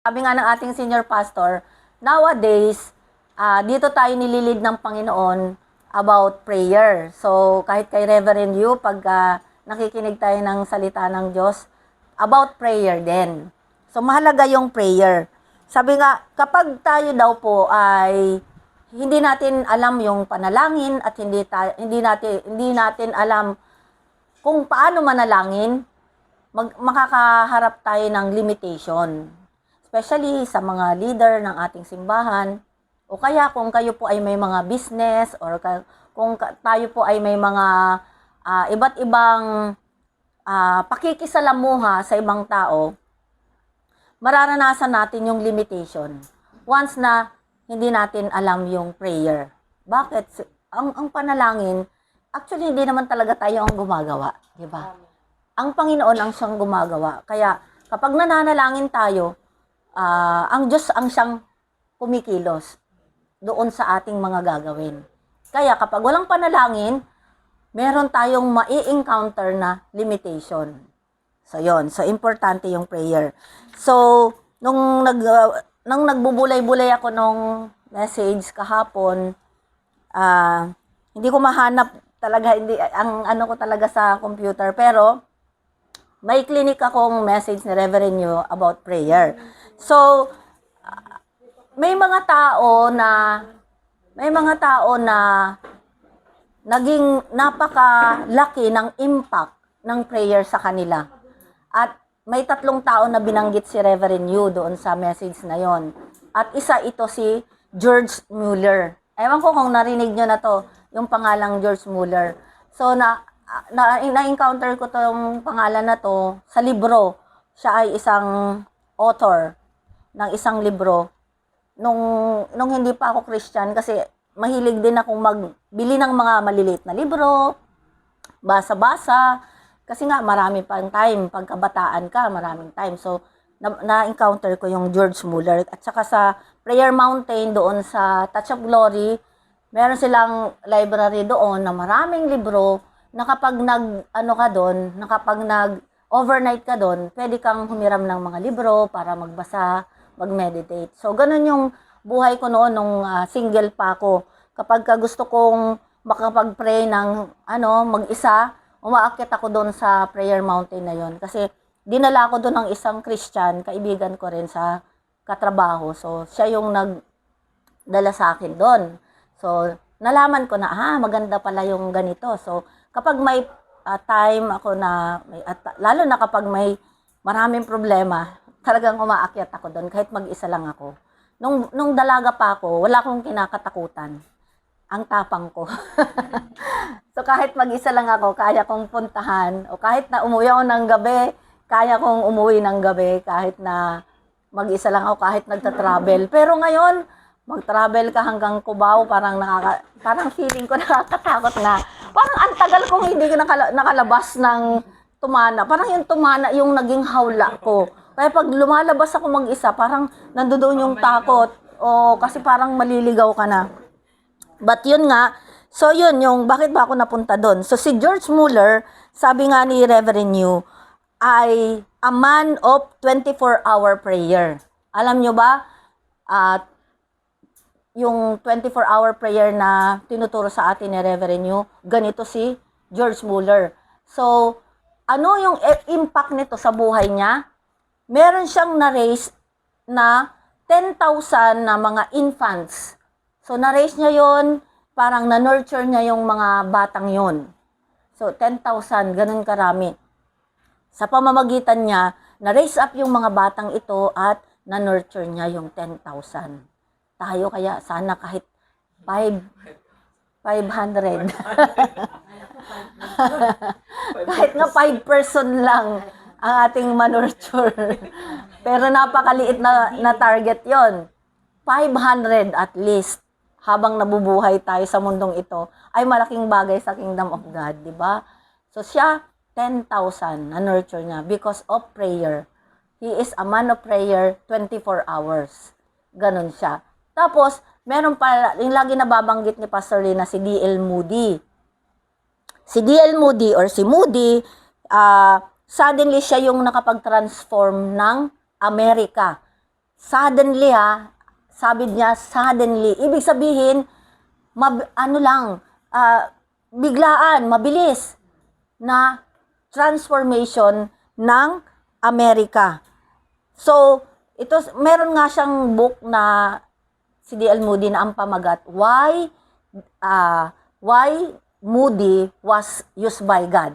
Sabi nga ng ating senior pastor, nowadays, dito tayo nililid ng Panginoon about prayer. So, kahit kay Reverend Yu, pag nakikinig tayo ng salita ng Diyos, about prayer din. So, mahalaga yung prayer. Sabi nga, kapag tayo daw po ay hindi natin alam yung panalangin at hindi natin alam kung paano manalangin, makakaharap tayo ng limitation. Especially sa mga leader ng ating simbahan, o kaya kung kayo po ay may mga business, or kung tayo po ay may mga iba't ibang pakikisalamuha sa ibang tao, mararanasan natin yung limitation once na hindi natin alam yung prayer. Bakit? Ang panalangin, actually hindi naman talaga tayo ang gumagawa, di ba? Ang Panginoon ang siyang gumagawa. Kaya kapag nananalangin tayo, ang Diyos ang siyang kumikilos doon sa ating mga gagawin. Kaya kapag walang panalangin, meron tayong mai-encounter na limitation. So, yon. So, importante yung prayer. So, nung nagbubulay-bulay ako nung message kahapon, hindi ko mahanap talaga, ang ano ko talaga sa computer, pero may clinic akong message ni Reverend Yu about prayer. So, may mga tao na naging napakalaki ng impact ng prayer sa kanila. At may 3 tao na binanggit si Reverend Yu doon sa message na yon. At isa ito si George Mueller. Ewan ko kung narinig nyo na to, yung pangalang George Mueller. So, na-encounter ko tong pangalan na to sa libro. Siya ay isang author ng isang libro. Nung hindi pa ako Christian, kasi mahilig din akong magbili ng mga maliliit na libro, basa-basa, kasi nga marami pang time, pagkabataan ka, maraming time. So, na-encounter ko yung George Mueller. At saka sa Prayer Mountain doon sa Touch of Glory, meron silang library doon na maraming libro na kapag overnight ka doon, pwede kang humiram ng mga libro para magbasa, mag-meditate. So, ganun yung buhay ko noon nung single pa ako. Kapag gusto kong makapag-pray ng mag-isa, umaakyat ako doon sa Prayer Mountain na yon. Kasi dinala ako doon ng isang Christian, kaibigan ko rin sa katrabaho. So, siya yung nagdala sa akin doon. So, nalaman ko na, maganda pala yung ganito. So, kapag may time ako lalo na kapag may maraming problema, talagang umaakyat ako doon, kahit mag-isa lang ako. Nung dalaga pa ako, wala akong kinakatakutan. Ang tapang ko. So, kahit mag-isa lang ako, kaya kong puntahan. O kahit na umuwi ako ng gabi, kaya kong umuwi ng gabi. Kahit na mag-isa lang ako, kahit nagta-travel. Pero ngayon, mag-travel ka hanggang Cubao, parang feeling ko nakakatakot na. Parang ang tagal kong hindi nakalabas ng tumana. Parang yung tumana yung naging hawla ko. Kaya pag lumalabas ako mag-isa, parang nandoon yung takot. O kasi parang maliligaw ka na. But yun nga, so yun yung bakit ba ako napunta doon. So si George Mueller, sabi nga ni Reverend Yu, ay a man of 24-hour prayer. Alam nyo ba, yung 24-hour prayer na tinuturo sa atin ni Reverend Yu, ganito si George Mueller. So, ano yung impact nito sa buhay niya? Meron siyang na-raise na 10,000 na mga infants. So, na-raise niya yon, parang na-nurture niya yung mga batang yon. So, 10,000, ganun karami. Sa pamamagitan niya, na-raise up yung mga batang ito at na-nurture niya yung 10,000. Tayo kaya sana kahit 500. Kahit nga 5 person lang ang ating manurture. Pero napakaliit na target yon. 500 at least habang nabubuhay tayo sa mundong ito ay malaking bagay sa Kingdom of God, di ba? So siya 10,000 na nurture niya because of prayer. He is a man of prayer 24 hours. Ganon siya. Tapos meron pa yung lagi nababanggit ni Pastor Lina, si D.L. Moody. Si D.L. Moody or si Moody, suddenly siya yung nakapag-transform ng Amerika. Suddenly sabi niya suddenly. Ibig sabihin, biglaan, mabilis na transformation ng Amerika. So, meron nga siyang book na si D.L. Moody na ang pamagat, Why Moody Was Used by God.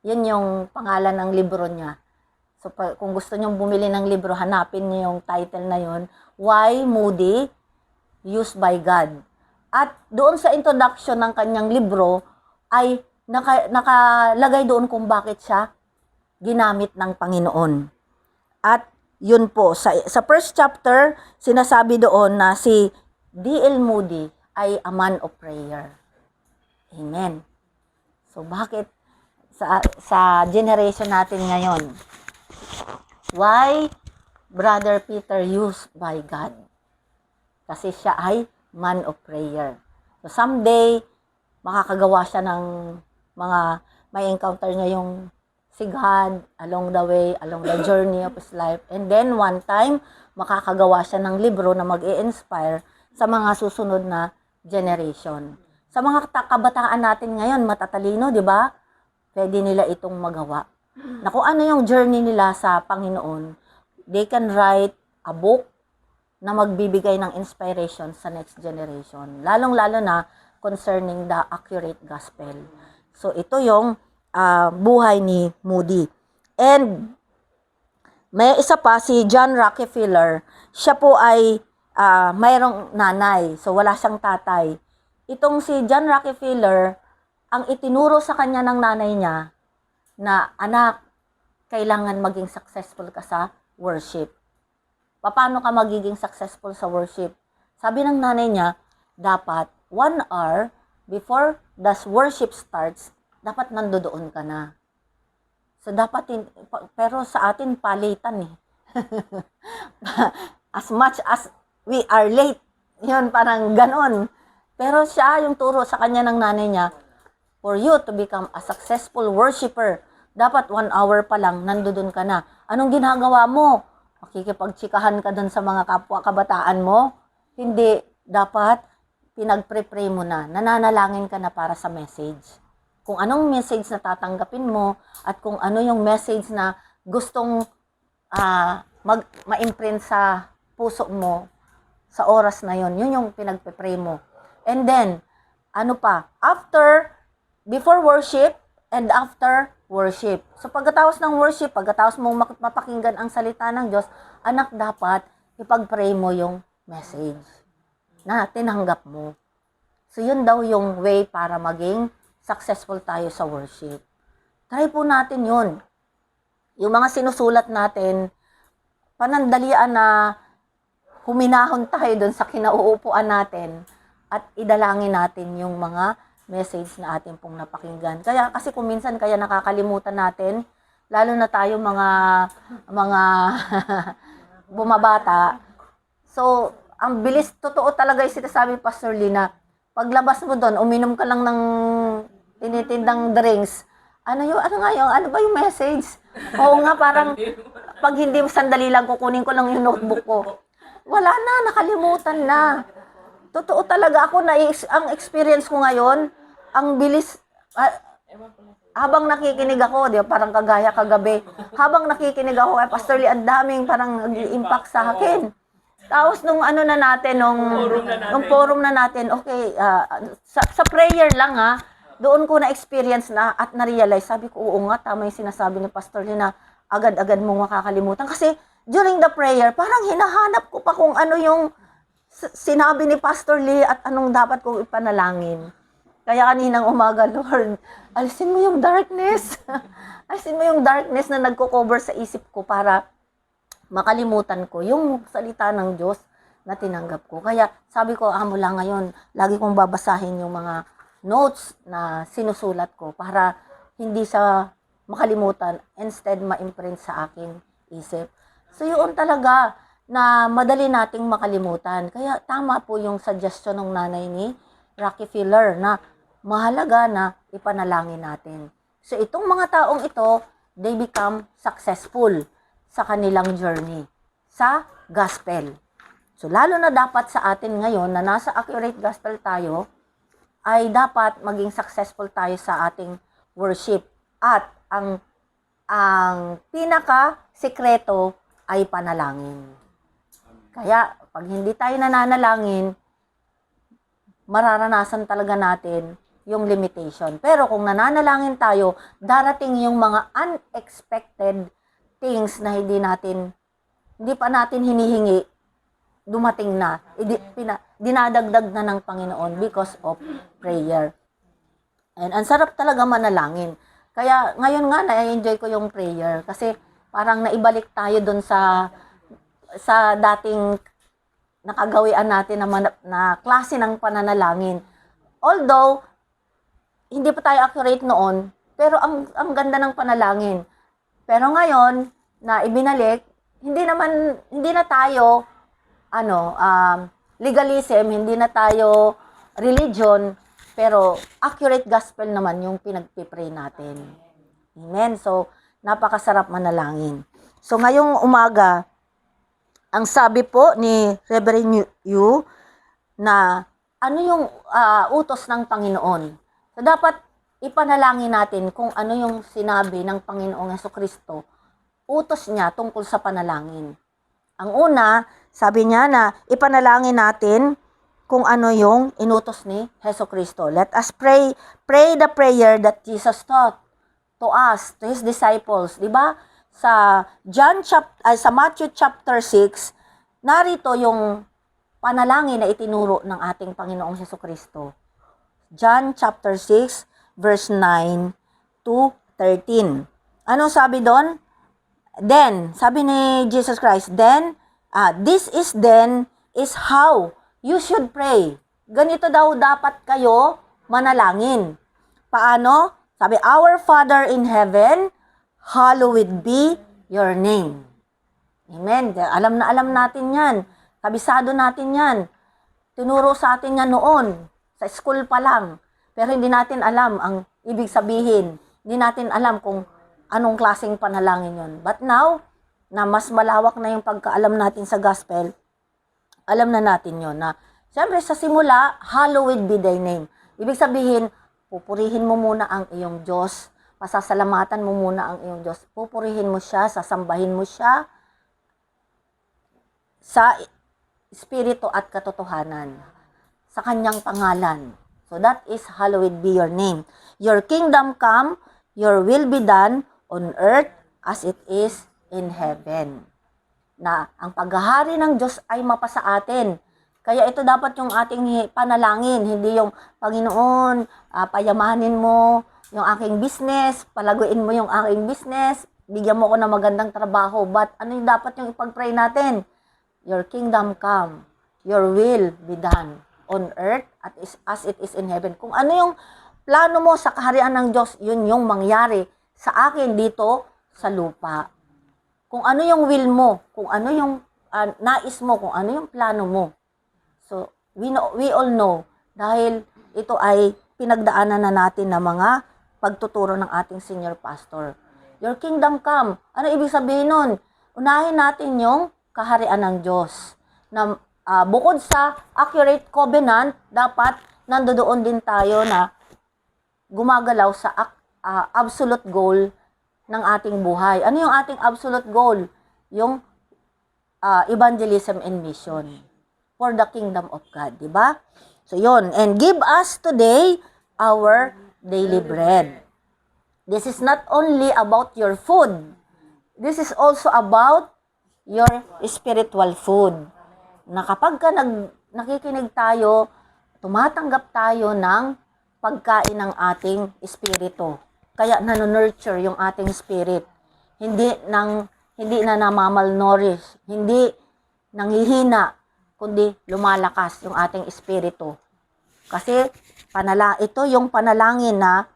Yan yung pangalan ng libro niya. So, kung gusto nyong bumili ng libro, hanapin niyo yung title na yun, Why Moody Used by God. At doon sa introduction ng kanyang libro, ay nakalagay doon kung bakit siya ginamit ng Panginoon. At yun po, sa first chapter, sinasabi doon na si D.L. Moody ay a man of prayer. Amen. So bakit sa generation natin ngayon, why Brother Peter used by God? Kasi siya ay man of prayer. So someday, makakagawa siya ng may encounter niya yung si God along the way, along the journey of his life. And then one time, makakagawa siya ng libro na mag-i-inspire sa mga susunod na generation. Sa mga kabataan natin ngayon, matatalino, di ba? Pwede nila itong magawa. Na kung ano yung journey nila sa Panginoon, they can write a book na magbibigay ng inspiration sa next generation. Lalong-lalo na concerning the accurate gospel. So ito yung buhay ni Moody. And may isa pa, si John Rockefeller. Siya po ay mayroong nanay. So wala siyang tatay. Itong si John Rockefeller, ang itinuro sa kanya ng nanay niya na, anak, kailangan maging successful ka sa worship. Paano ka magiging successful sa worship? Sabi ng nanay niya, dapat 1 hour before the worship starts, dapat nandoon ka na. So dapat, pero sa atin palitan as much as we are late. Yun, parang ganon. Pero siya, yung turo sa kanya ng nanay niya, for you to become a successful worshiper, dapat 1 hour pa lang, nandoon ka na. Anong ginagawa mo? Makikipagtsikahan ka dun sa mga kapwa kabataan mo? Hindi. Dapat, pinag-pray mo na. Nananalangin ka na para sa message. Kung anong message na tatanggapin mo, at kung ano yung message na gustong ma-imprint sa puso mo, sa oras na yon, yun yung pinag-pray mo. And then, before worship, and after worship. So pagkatapos ng worship, pagkatapos mong mapakinggan ang salita ng Diyos, anak, dapat ipag-pray mo yung message na tinanggap mo. So yun daw yung way para maging successful tayo sa worship. Try po natin yun. Yung mga sinusulat natin, panandalian na huminahon tayo dun sa kinauupuan natin at idalangin natin yung mga message na atin pong napakinggan. Kaya kasi kung minsan kaya nakakalimutan natin, lalo na tayo mga bumabata. So, ang bilis, totoo talaga yung sinasabi Pastor Lina. Paglabas mo doon, uminom ka lang ng tinitindang drinks. Ano ba yung message? Oo nga, parang pag hindi sandali lang, kukunin ko lang yung notebook ko. Wala na, nakalimutan na. Totoo talaga ako na ang experience ko ngayon, ang bilis, habang nakikinig ako, di ba, parang kagaya kagabi, habang nakikinig ako kay Pastor Lee, ang daming parang nag-impact sa akin. Tapos nung forum na natin, okay, sa prayer lang doon ko na-experience na at na-realize, sabi ko, oo nga, tama yung sinasabi ni Pastor Lee na agad-agad mong makakalimutan. Kasi during the prayer, parang hinahanap ko pa kung ano yung sinabi ni Pastor Lee at anong dapat kong ipanalangin. Kaya kaninang umaga, Lord, alisin mo yung darkness. Alisin mo yung darkness na nagko-cover sa isip ko para makalimutan ko yung salita ng Diyos na tinanggap ko. Kaya sabi ko, mula ngayon, lagi kong babasahin yung mga notes na sinusulat ko para hindi sa makalimutan, instead ma-imprint sa aking isip. So yun talaga, na madali nating makalimutan. Kaya tama po yung suggestion ng nanay ni Rockefeller na mahalaga na ipanalangin natin. So itong mga taong ito, they become successful sa kanilang journey sa gospel. So, lalo na dapat sa atin ngayon na nasa accurate gospel tayo, ay dapat maging successful tayo sa ating worship. At ang pinaka-sekreto ay panalangin. Kaya, pag hindi tayo nananalangin, mararanasan talaga natin yung limitation. Pero kung nananalangin tayo, darating yung mga unexpected things na hindi pa natin hinihingi, dumating na, dinadagdag na ng Panginoon because of prayer. And ang sarap talaga manalangin. Kaya ngayon nga, na-enjoy ko yung prayer kasi parang naibalik tayo dun sa dating nakagawian natin na klase ng pananalangin. Although, hindi pa tayo accurate noon, pero ang ganda ng panalangin. Pero ngayon, na ibinalik, hindi na tayo legalism, hindi na tayo religion, pero accurate gospel naman yung pinagpipray natin. Amen. So, napakasarap manalangin. So, ngayong umaga, ang sabi po ni Reverend Yu na ano yung utos ng Panginoon. So, dapat ipanalangin natin kung ano yung sinabi ng Panginoong Jesucristo, utos niya tungkol sa panalangin. Ang una, sabi niya na ipanalangin natin kung ano yung inutos ni Jesucristo. Let us pray the prayer that Jesus taught to us, to His disciples. Diba? Sa Matthew chapter 6, narito yung panalangin na itinuro ng ating Panginoong Jesucristo. John chapter 6, verse 9 to 13. Ano sabi doon? Then, sabi ni Jesus Christ, this is how you should pray. Ganito daw dapat kayo manalangin. Paano? Sabi, Our Father in heaven, hallowed be your name. Amen. Alam na alam natin yan. Kabisado natin yan. Tinuro sa atin yan noon. Sa school pa lang. Pero hindi natin alam ang ibig sabihin. Hindi natin alam kung anong klaseng panalangin yon. But now, na mas malawak na yung pagkaalam natin sa gospel, alam na natin yon na, siyempre sa simula, hallowed be thy name. Ibig sabihin, pupurihin mo muna ang iyong Diyos, pasasalamatan mo muna ang iyong Diyos, pupurihin mo siya, sasambahin mo siya sa espiritu at katotohanan, sa kanyang pangalan. So that is hallowed be your name. Your kingdom come, your will be done on earth as it is in heaven. Na ang paghahari ng Diyos ay mapasa atin. Kaya ito dapat yung ating panalangin, hindi yung Panginoon, payamanin mo yung aking business, palaguin mo yung aking business, bigyan mo ko ng magandang trabaho. But ano yung dapat yung ipag-pray natin? Your kingdom come, your will be done on earth as it is in heaven. Kung ano yung plano mo sa kaharian ng Diyos, yun yung mangyari sa akin dito sa lupa. Kung ano yung will mo, kung ano yung nais mo, kung ano yung plano mo. So, we all know, dahil ito ay pinagdaanan na natin ng mga pagtuturo ng ating senior pastor. Your kingdom come. Ano ibig sabihin nun? Unahin natin yung kaharian ng Diyos. Na bukod sa accurate covenant, dapat nandoon din tayo na gumagalaw sa absolute goal ng ating buhay. Ano yung ating absolute goal? Yung evangelism and mission for the kingdom of God, di ba? So yon, and give us today our daily bread. This is not only about your food. This is also about your spiritual food. Na kapag nakikinig tayo, tumatanggap tayo ng pagkain ng ating espiritu. Kaya nano-nurture yung ating spirit. Hindi na namamalnourish, hindi nanghihina, kundi lumalakas yung ating espiritu. Kasi ito yung panalangin na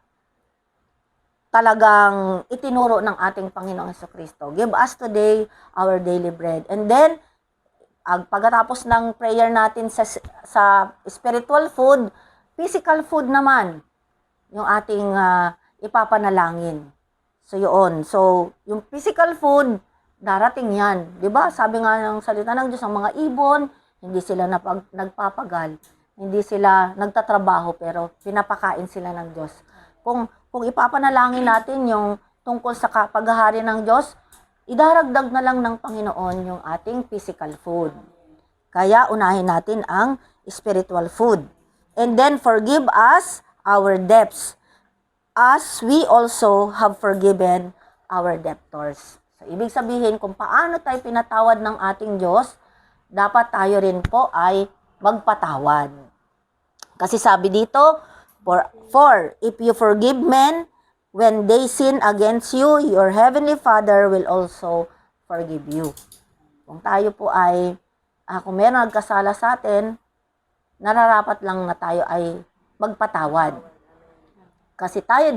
talagang itinuro ng ating Panginoong Jesucristo. Give us today our daily bread. And then, pagkatapos ng prayer natin sa spiritual food, physical food naman, yung ating ipapanalangin. So, yun. So, yung physical food, darating yan. 'Di ba? Sabi nga ng salita ng Diyos, ang mga ibon, hindi sila nagpapagal, hindi sila nagtatrabaho, pero pinapakain sila ng Diyos. Kung ipapanalangin natin yung tungkol sa paghahari ng Diyos, idaragdag na lang ng Panginoon yung ating physical food. Kaya unahin natin ang spiritual food. And then forgive us our debts, as we also have forgiven our debtors. So, ibig sabihin, kung paano tayo pinatawad ng ating Diyos, dapat tayo rin po ay magpatawad. Kasi sabi dito, for if you forgive men when they sin against you, your heavenly Father will also forgive you. Kung tayo po ay, kung meron nagkasala sa atin, nararapat lang na tayo ay magpatawad. Kasi tayo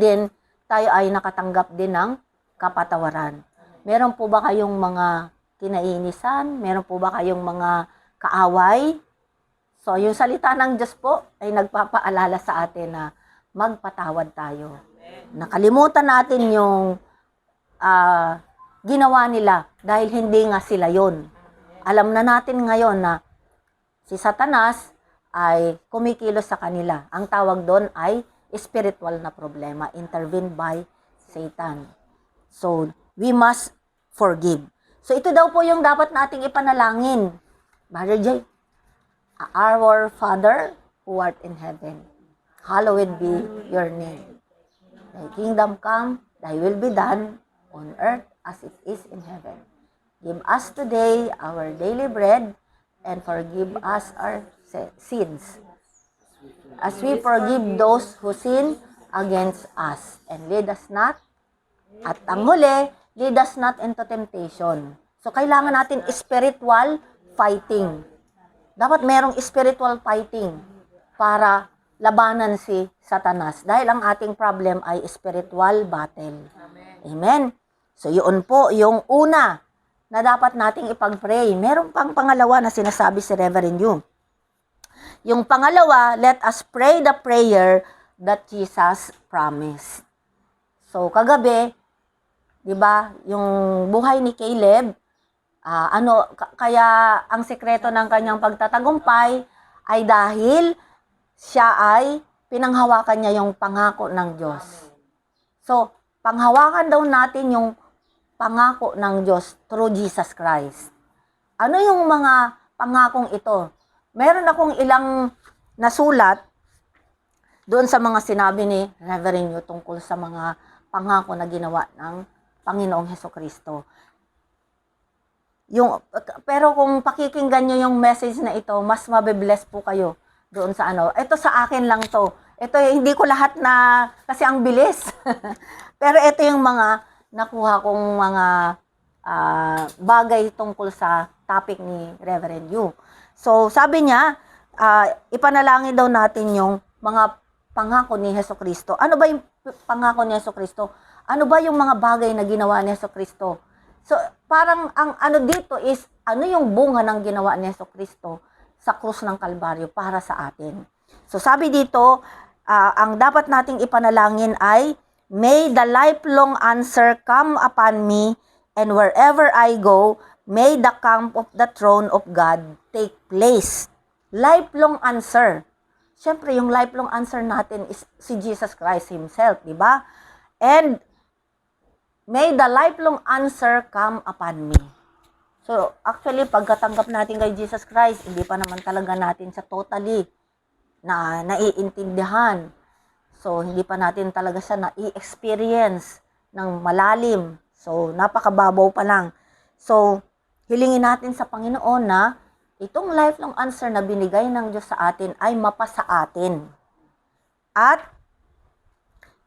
ay nakatanggap din ng kapatawaran. Meron po ba kayong mga kinainisan? Meron po ba kayong mga kaaway? So, yung salita ng Diyos po ay nagpapaalala sa atin na magpatawad tayo. Nakalimutan natin yung ginawa nila dahil hindi nga sila yon. Alam na natin ngayon na si Satanas ay kumikilos sa kanila. Ang tawag doon ay spiritual na problema, intervened by Satan. So, we must forgive. So, ito daw po yung dapat nating ipanalangin. Brother Jay, Our Father who art in heaven, hallowed be your name. Thy kingdom come, thy will be done on earth as it is in heaven. Give us today our daily bread and forgive us our sins, as we forgive those who sin against us. And lead us not, at ang huli, lead us not into temptation. So, kailangan natin spiritual fighting. Dapat merong spiritual fighting para labanan si Satanas. Dahil ang ating problem ay spiritual battle. Amen? So, yun po yung una na dapat nating ipag-pray. Meron pang pangalawa na sinasabi si Reverend Yu. Yung pangalawa, let us pray the prayer that Jesus promised. So, kagabi, di ba, yung buhay ni Caleb, kaya ang sekreto ng kanyang pagtatagumpay ay dahil siya ay pinanghawakan niya yung pangako ng Diyos. So, panghawakan daw natin yung pangako ng Diyos through Jesus Christ. Ano yung mga pangakong ito? Meron akong ilang nasulat doon sa mga sinabi ni Reverend Yu tungkol sa mga pangako na ginawa ng Panginoong Hesukristo. Pero kung pakikinggan nyo yung message na ito, mas mabibless po kayo doon sa ano. Ito sa akin lang to. Ito hindi ko lahat na, kasi ang bilis. Pero ito yung mga nakuha kong mga bagay tungkol sa topic ni Reverend Yu. So, sabi niya, ipanalangin daw natin yung mga pangako ni Hesukristo. Ano ba yung pangako ni Hesukristo? Ano ba yung mga bagay na ginawa ni Hesukristo? So, parang ang ano dito is, ano yung bunga ng ginawa ni Hesukristo sa krus ng Kalbaryo para sa atin. So, sabi dito, ang dapat nating ipanalangin ay, may the lifelong answer come upon me, and wherever I go, may the camp of the throne of God take place. Lifelong answer. Siyempre, yung lifelong answer natin is si Jesus Christ Himself, di ba? And, may the lifelong answer come upon me. So, actually, pagkatanggap natin kay Jesus Christ, hindi pa naman talaga natin siya totally na naiintindihan. So, hindi pa natin talaga siya na-i-experience ng malalim. So, napakababaw pa lang. So, hilingin natin sa Panginoon na itong lifelong answer na binigay ng Diyos sa atin ay mapasa atin. At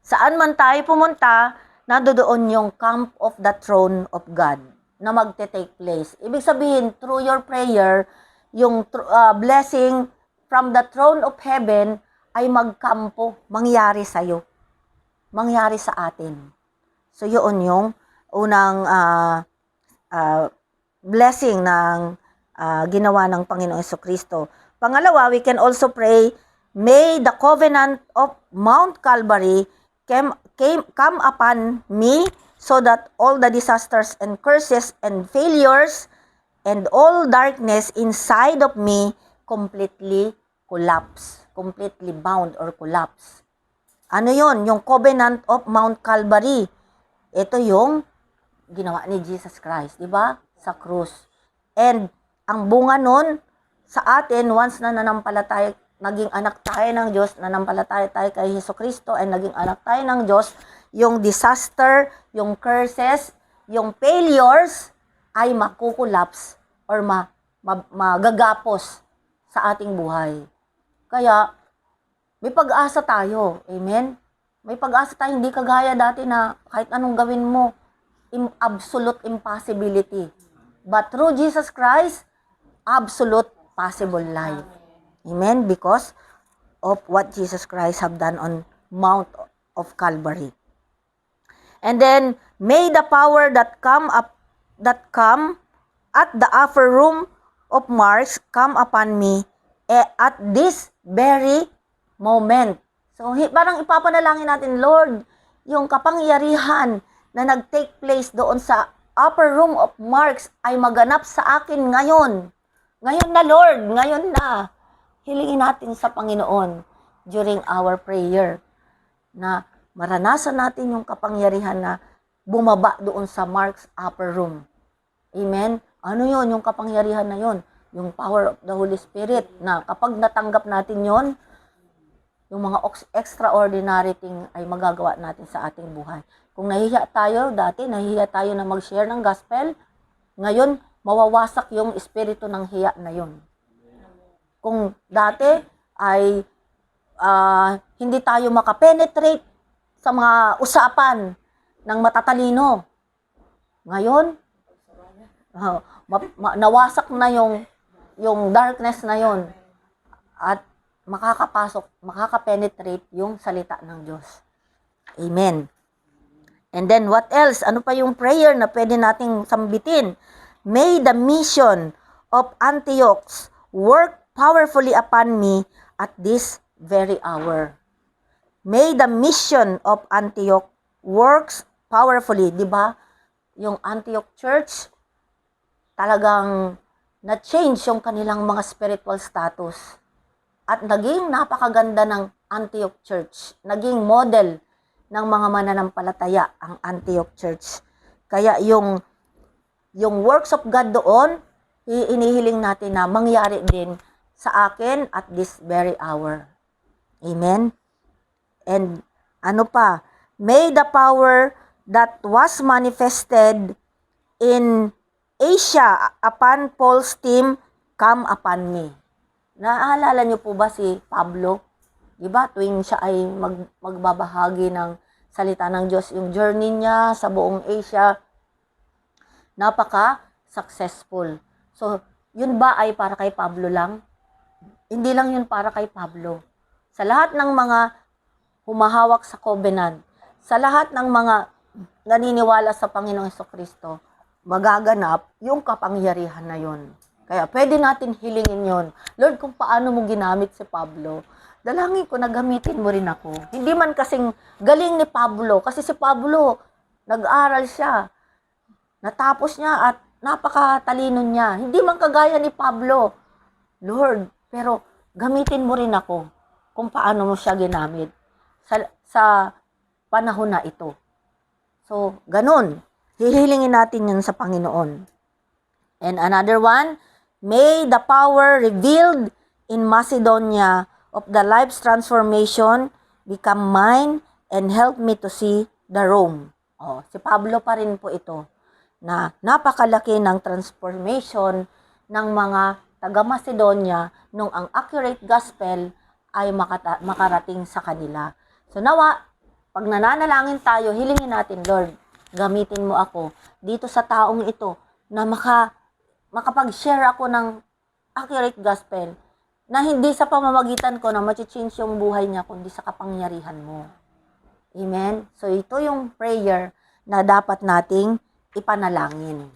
saan man tayo pumunta, nandoon yung camp of the throne of God na magte-take place. Ibig sabihin, through your prayer, yung blessing from the throne of heaven ay magkampo, mangyari sa'yo. Mangyari sa atin. So, yun yung unang blessing ng ginawa ng Panginoong Hesukristo. Pangalawa, we can also pray, may the covenant of Mount Calvary come upon me so that all the disasters and curses and failures and all darkness inside of me completely collapse, completely bound or collapse. Ano yon? Yung covenant of Mount Calvary. Ito yung ginawa ni Jesus Christ, di ba? Sa krus. And ang bunga nun sa atin, once na nanampalataya, naging anak tayo ng Diyos, nanampalataya tayo kay Jesucristo, and naging anak tayo ng Diyos, yung disaster, yung curses, yung failures, ay makukulaps or magagapos sa ating buhay. Kaya, may pag-asa tayo. Amen? May pag-asa tayo, hindi kagaya dati na kahit anong gawin mo, absolute impossibility. But through Jesus Christ, absolute possible life. Amen? Because of what Jesus Christ have done on Mount of Calvary. And then, may the power that come at the upper room of Mars come upon me at this very moment. So, parang ipapanalangin natin, Lord, yung kapangyarihan na nag-take place doon sa upper room of Mars ay maganap sa akin ngayon. Ngayon na, Lord, ngayon na. Hilingin natin sa Panginoon during our prayer na maranasan natin yung kapangyarihan na bumaba doon sa Mars upper room. Amen? Ano yon yung kapangyarihan na yon? Yung power of the Holy Spirit na kapag natanggap natin yon, yung mga extraordinary thing ay magagawa natin sa ating buhay. Kung nahihiya tayo, dati nahihiya tayo na mag-share ng gospel, ngayon mawawasak yung espiritu ng hiya na yon. Kung dati ay hindi tayo makapenetrate sa mga usapan ng matatalino, ngayon nawasak na yung darkness na yon at makakapenetrate yung salita ng Diyos. Amen. And then what else? Ano pa yung prayer na pwede nating sambitin? May the mission of Antioch work powerfully upon me at this very hour. May the mission of Antioch works powerfully. Diba? Yung Antioch Church, talagang na-change yung kanilang mga spiritual status. At naging napakaganda ng Antioch Church. Naging model ng mga mananampalataya ang Antioch Church. Kaya yung works of God doon, inihiling natin na mangyari din sa akin at this very hour. Amen? And ano pa? May the power that was manifested in Asia upon Paul's team come upon me. Naalala niyo po ba si Pablo? Diba? Tuwing siya ay magbabahagi ng salita ng Diyos, yung journey niya sa buong Asia, napaka-successful. So, yun ba ay para kay Pablo lang? Hindi lang yun para kay Pablo. Sa lahat ng mga humahawak sa covenant, sa lahat ng mga naniniwala sa Panginoong Jesucristo, magaganap yung kapangyarihan na yun. Kaya pwede natin hilingin yon. Lord, kung paano mo ginamit si Pablo, dalangin ko na gamitin mo rin ako. Hindi man kasing galing ni Pablo, kasi si Pablo, nag-aral siya. Natapos niya at napakatalino niya. Hindi man kagaya ni Pablo. Lord, pero gamitin mo rin ako kung paano mo siya ginamit sa panahon na ito. So, ganun. Hihilingin natin yun sa Panginoon. And another one, may the power revealed in Macedonia of the life's transformation become mine and help me to see the Rome. Si Pablo pa rin po ito na napakalaki ng transformation ng mga taga-Macedonia nung ang accurate gospel ay makarating sa kanila. So nawa, pag nananalangin tayo, hilingin natin, Lord, gamitin mo ako dito sa taong ito na makapag-share ako ng accurate gospel na hindi sa pamamagitan ko na ma-change yung buhay niya, kundi sa kapangyarihan mo. Amen? So ito yung prayer na dapat nating ipanalangin.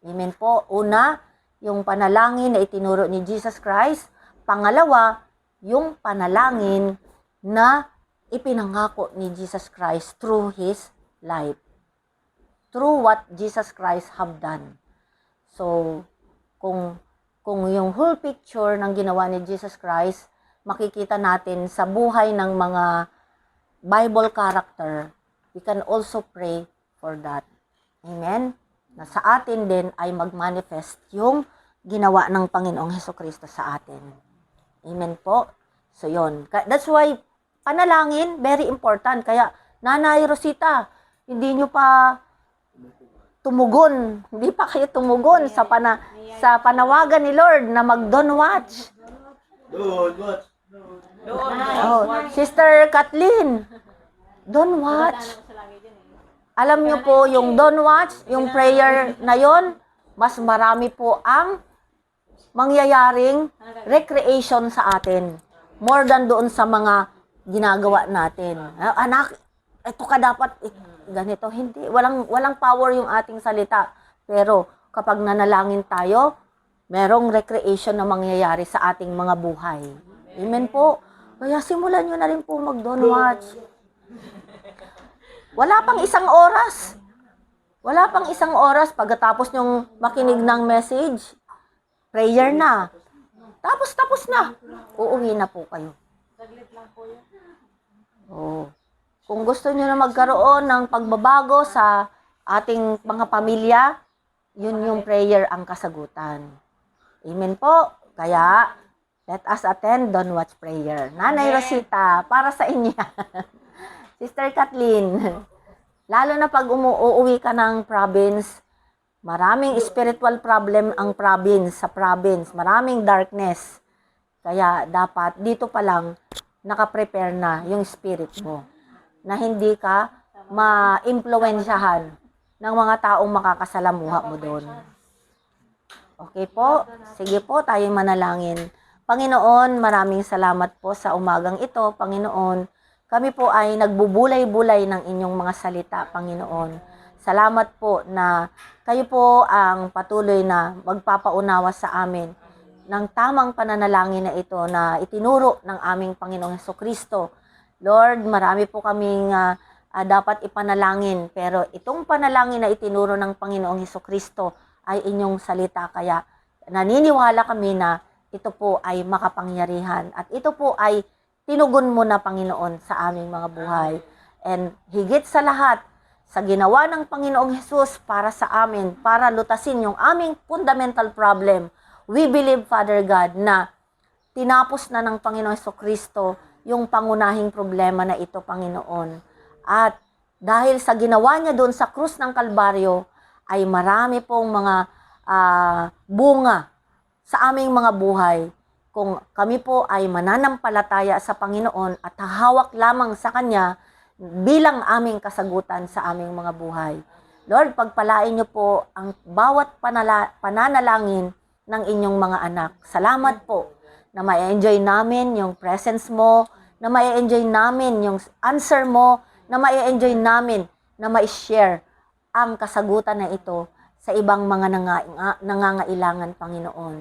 Amen po. Una, yung panalangin na itinuro ni Jesus Christ. Pangalawa, yung panalangin na ipinangako ni Jesus Christ through His life. through what Jesus Christ have done. So, kung yung whole picture ng ginawa ni Jesus Christ, makikita natin sa buhay ng mga Bible character, we can also pray for that. Amen? Na sa atin din ay mag-manifest yung ginawa ng Panginoong Hesukristo sa atin. Amen po? So, yun. That's why, panalangin, very important. Kaya, Nanay Rosita, hindi nyo pa tumugon. Hindi pa kayo tumugon sa panawagan ni Lord na mag-don't watch. Don't watch. Oh, Sister Kathleen, don't watch. Alam nyo po, yung don't watch, yung prayer na yon, mas marami po ang mangyayaring recreation sa atin. More than doon sa mga ginagawa natin. Anak, ito ka dapat, ganito. Hindi, walang power yung ating salita. Pero kapag nanalangin tayo, merong recreation na mangyayari sa ating mga buhay. Amen po. Kaya simulan nyo na rin po mag-don't watch. Wala pang isang oras. Wala pang isang oras pagkatapos nyong makinig ng message. Prayer na. Tapos na. Uuwi na po kayo. Saglit lang po yun. Oh. Kung gusto nyo na magkaroon ng pagbabago sa ating mga pamilya, yun yung prayer ang kasagutan. Amen po. Kaya, let us attend Don't Watch Prayer. Nanay Rosita, para sa inyo. Sister Kathleen, lalo na pag uuwi ka ng province, maraming spiritual problem ang province, sa province. Maraming darkness. Kaya dapat dito pa lang nakaprepare na yung spirit mo na hindi ka ma-impluwensyahan ng mga taong makakasalamuha mo doon. Okay po? Sige po, tayo manalangin. Panginoon, maraming salamat po sa umagang ito, Panginoon. Kami po ay nagbubulay-bulay ng inyong mga salita, Panginoon. Salamat po na kayo po ang patuloy na magpapaunawa sa amin ng tamang pananalangin na ito na itinuro ng aming Panginoong Hesukristo. Lord, marami po kaming dapat ipanalangin, pero itong panalangin na itinuro ng Panginoong Hesukristo ay inyong salita. Kaya naniniwala kami na ito po ay makapangyarihan at ito po ay tinugon mo na, Panginoon, sa aming mga buhay. And higit sa lahat, sa ginawa ng Panginoong Hesus para sa amin, para lutasin yung aming fundamental problem, we believe, Father God, na tinapos na ng Panginoong Hesukristo yung pangunahing problema na ito, Panginoon. At dahil sa ginawa niya doon sa krus ng Kalbaryo, ay marami pong mga bunga sa aming mga buhay. Kung kami po ay mananampalataya sa Panginoon at hahawak lamang sa Kanya bilang aming kasagutan sa aming mga buhay. Lord, pagpalain niyo po ang bawat pananalangin ng inyong mga anak. Salamat po na ma-enjoy namin yung presence mo, na ma-enjoy namin yung answer mo, na ma-enjoy namin na ma-share ang kasagutan na ito sa ibang mga nangangailangan, Panginoon.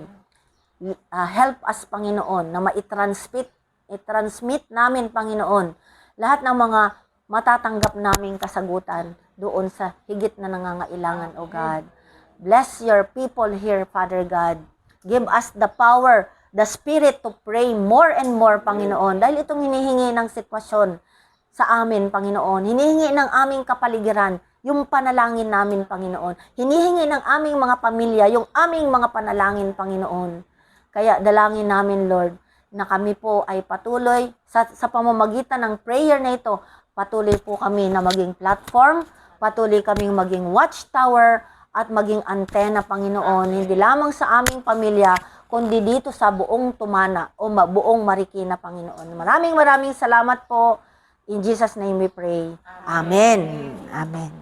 Help us, Panginoon, na i-transmit namin, Panginoon, lahat ng mga matatanggap naming kasagutan doon sa higit na nangangailangan, O God. Bless your people here, Father God. Give us the power, the spirit to pray more and more, Panginoon. Dahil itong hinihingi ng sitwasyon sa amin, Panginoon. Hinihingi ng aming kapaligiran, yung panalangin namin, Panginoon. Hinihingi ng aming mga pamilya, yung aming mga panalangin, Panginoon. Kaya dalangin namin, Lord, na kami po ay patuloy sa pamamagitan ng prayer na ito, patuloy po kami na maging platform, patuloy kaming maging watchtower, at maging antena, Panginoon, hindi lamang sa aming pamilya, kundi dito sa buong Tumana o buong Marikina, Panginoon. Maraming salamat po. In Jesus' name we pray. Amen. Amen.